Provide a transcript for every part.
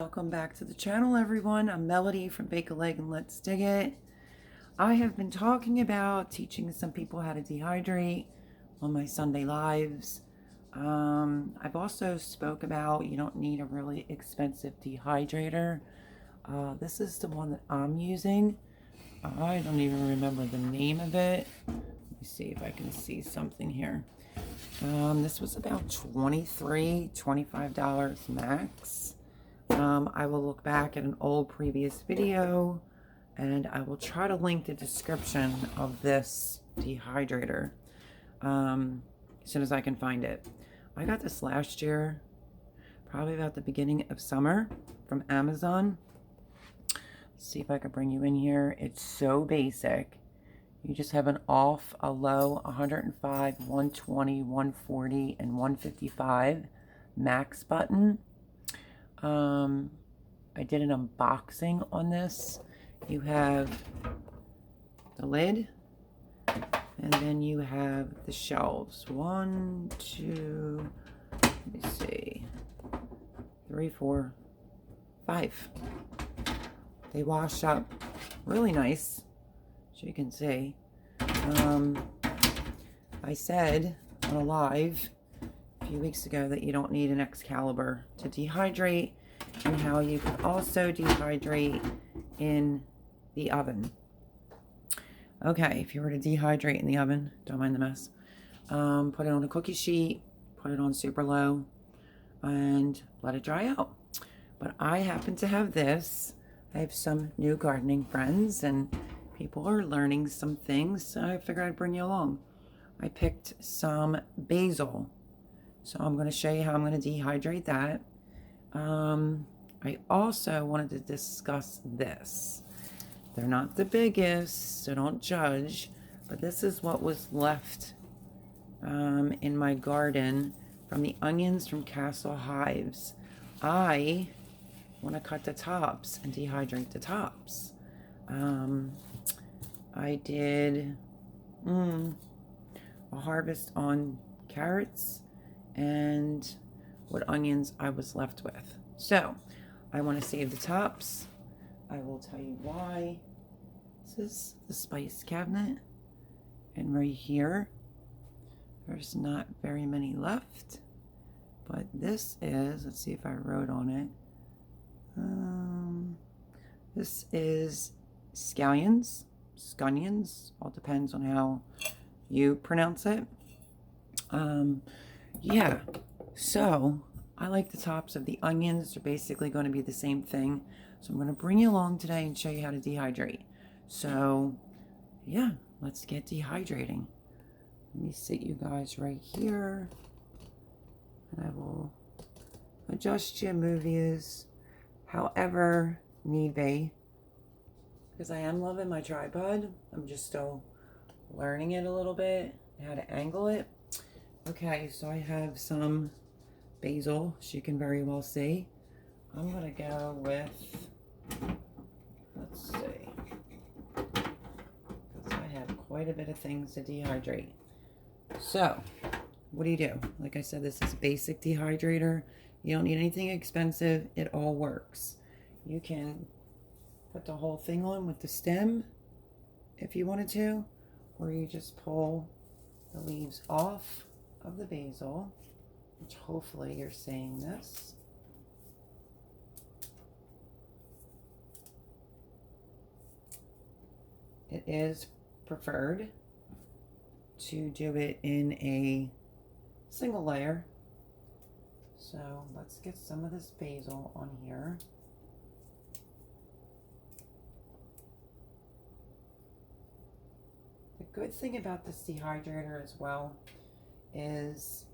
Welcome back to the channel, everyone. I'm Melody from Bake a Leg and Let's Dig It. I have been talking about teaching some people how to dehydrate on my Sunday lives. I've also spoke about you don't need a really expensive dehydrator. This is the one that I'm using. I don't even remember the name of it. Let me see if I can see something here. This was about $25 max. I will look back at an old previous video and I will try to link the description of this dehydrator as soon as I can find it. I got this last year, probably about the beginning of summer, from Amazon. Let's see if I can bring you in here. It's so basic. You just have an off, a low, 105, 120, 140, and 155 max button. I did an unboxing on this. You have the lid, and then you have the shelves. 1, 2, let me see, 3, 4, 5. They wash up really nice, as you can see. I said on a live a few weeks ago that you don't need an Excalibur to dehydrate, and how you can also dehydrate in the oven. Okay, if you were to dehydrate in the oven, don't mind the mess, put it on a cookie sheet, put it on super low, and let it dry out. But I happen to have this. I have some new gardening friends, and people are learning some things, so I figured I'd bring you along. I picked some basil. So I'm going to show you how I'm going to dehydrate that. I also wanted to discuss this. They're not the biggest, so don't judge, but this is what was left in my garden from the onions from Castle Hives. I want to cut the tops and dehydrate the tops. I did a harvest on carrots and what onions I was left with. So I want to save the tops. I will tell you why. This is the spice cabinet, and right here there's not very many left, but this is, let's see if I wrote on it, this is scallions, all depends on how you pronounce it. Yeah, so I like the tops of the onions. They're basically going to be the same thing. So I'm going to bring you along today and show you how to dehydrate. So yeah, let's get dehydrating. Let me sit you guys right here, and I will adjust you, move yous however need be, because I am loving my tripod. I'm just still learning it a little bit, how to angle it. Okay, so I have some basil, as you can very well see. I'm gonna go with, let's see, because I have quite a bit of things to dehydrate. So what do? Like I said, this is a basic dehydrator. You don't need anything expensive. It all works. You can put the whole thing on with the stem if you wanted to, or you just pull the leaves off of the basil, which hopefully you're seeing this. It is preferred to do it in a single layer. So let's get some of this basil on here. The good thing about this dehydrator as well is,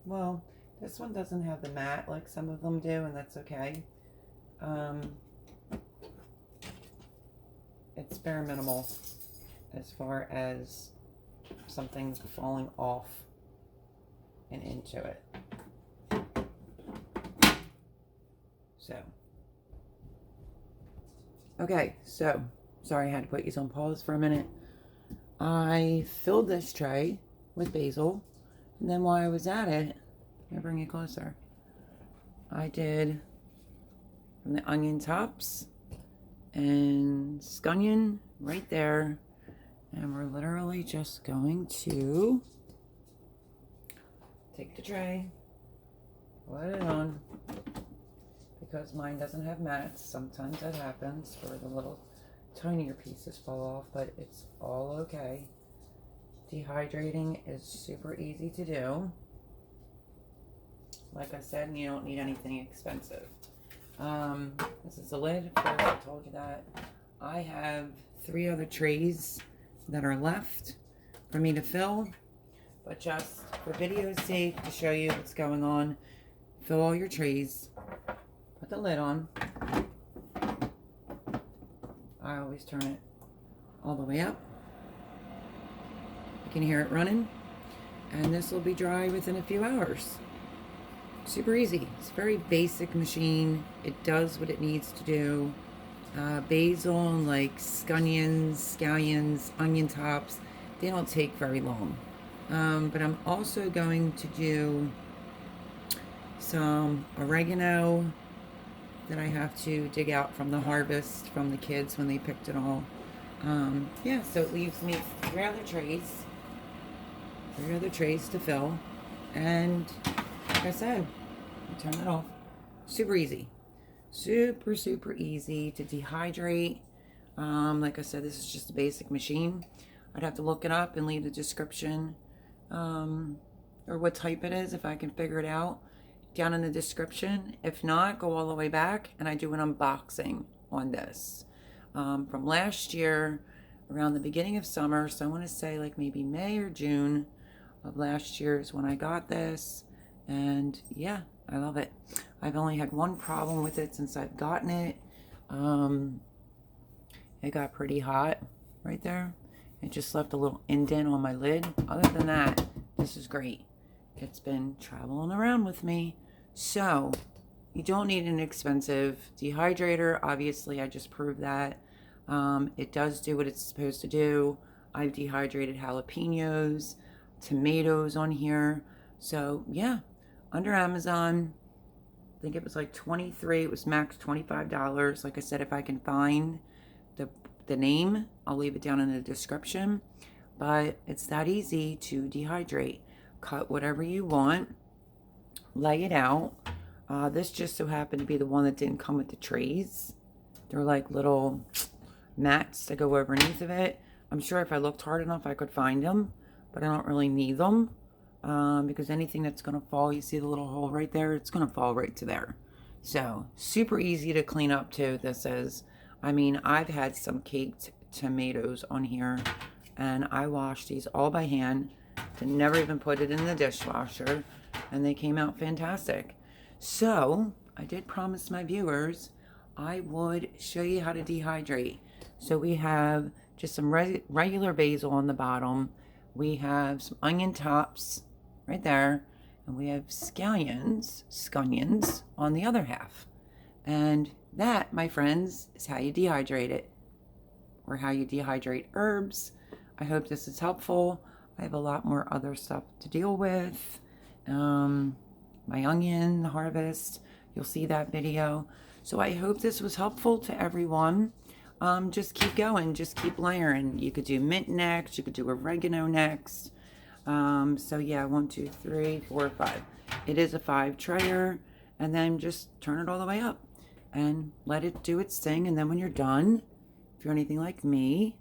well, this one doesn't have the mat like some of them do, and that's okay. It's bare minimal as far as something falling off and into it. So, okay, so sorry I had to put these on pause for a minute. I filled this tray with basil, and then while I was at it, let me bring it closer, I did from the onion tops and scallion right there. And we're literally just going to take the tray, put it on, because mine doesn't have mats. Sometimes that happens where the little tinier pieces fall off, but it's all okay. Dehydrating is super easy to do. Like I said, you don't need anything expensive. This is the lid. I told you that. I have 3 other trays that are left for me to fill, but just for video's sake, to show you what's going on, fill all your trays, put the lid on. I always turn it all the way up. You can hear it running, and this will be dry within a few hours. Super easy. It's a very basic machine. It does what it needs to do. Basil, like scallions, onion tops, they don't take very long. But I'm also going to do some oregano that I have to dig out from the harvest from the kids when they picked it all. Yeah, so it leaves me 3 other trays to fill. And like I said, turn it off. Super easy. Super easy to dehydrate. Like I said, this is just a basic machine. I'd have to look it up and leave the description, or what type it is, if I can figure it out, down in the description. If not, go all the way back and I do an unboxing on this from last year around the beginning of summer. So I want to say like maybe May or June of last year is when I got this. And yeah, I love it. I've only had one problem with it since I've gotten it. It got pretty hot right there. It just left a little indent on my lid. Other than that, this is great. It's been traveling around with me. So you don't need an expensive dehydrator. Obviously, I just proved that. It does do what it's supposed to do. I've dehydrated jalapenos, tomatoes on here. So yeah, under Amazon, I think it was like $23. It was max $25. Like I said, if I can find the name, I'll leave it down in the description. But it's that easy to dehydrate. Cut whatever you want, lay it out. This just so happened to be the one that didn't come with the trays. They're like little mats that go underneath of it. I'm sure if I looked hard enough I could find them, but I don't really need them. Because anything that's going to fall, you see the little hole right there, it's going to fall right to there. So super easy to clean up too. This is, I mean, I've had some caked tomatoes on here, and I washed these all by hand, to never even put it in the dishwasher, and they came out fantastic. So I did promise my viewers I would show you how to dehydrate. So we have just some regular basil on the bottom. We have some onion tops right there, and we have scallions on the other half. And that, my friends, is how you dehydrate it, or how you dehydrate herbs. I hope this is helpful. I have a lot more other stuff to deal with. My onion harvest, you'll see that video. So I hope this was helpful to everyone. Just keep going, just keep layering. You could do mint next, you could do oregano next. So yeah, 1, 2, 3, 4, 5. It is a 5 trayer, and then just turn it all the way up and let it do its thing. And then when you're done, if you're anything like me,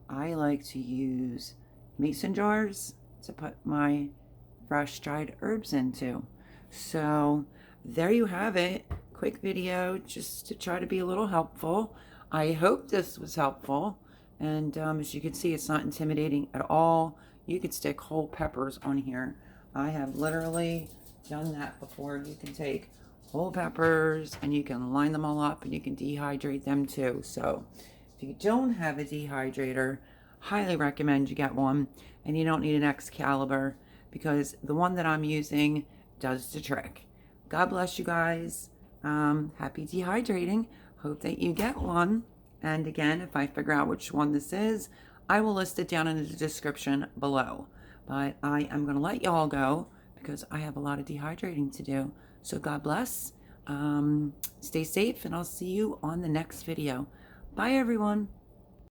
I like to use mason jars to put my fresh dried herbs into. So there you have it. Quick video just to try to be a little helpful. I hope this was helpful. And as you can see, it's not intimidating at all. You could stick whole peppers on here. I have literally done that before. You can take whole peppers and you can line them all up, and you can dehydrate them too. So if you don't have a dehydrator, highly recommend you get one. And you don't need an Excalibur, because the one that I'm using does the trick. God bless you guys. Happy dehydrating. Hope that you get one. And again, if I figure out which one this is, I will list it down in the description below. But I am going to let y'all go because I have a lot of dehydrating to do. So God bless. Stay safe, and I'll see you on the next video. Bye, everyone.